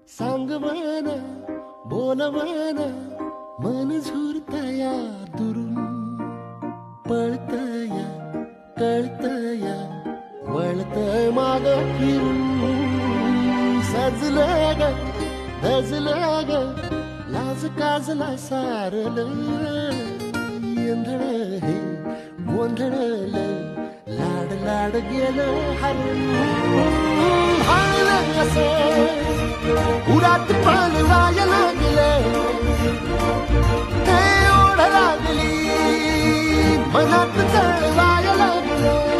सांग मन बोल मन मन झुरतया दुरून पळतया कळतया वळतय माग फिरून सजलं ग धजलं ग लाज काजला सारलं येंधळ हे गोंधळलं लाड लाड गेलं हरून हाणलं असं उरात पळवायला लागलं ते ओढ लागली मनात चळवायला लागलं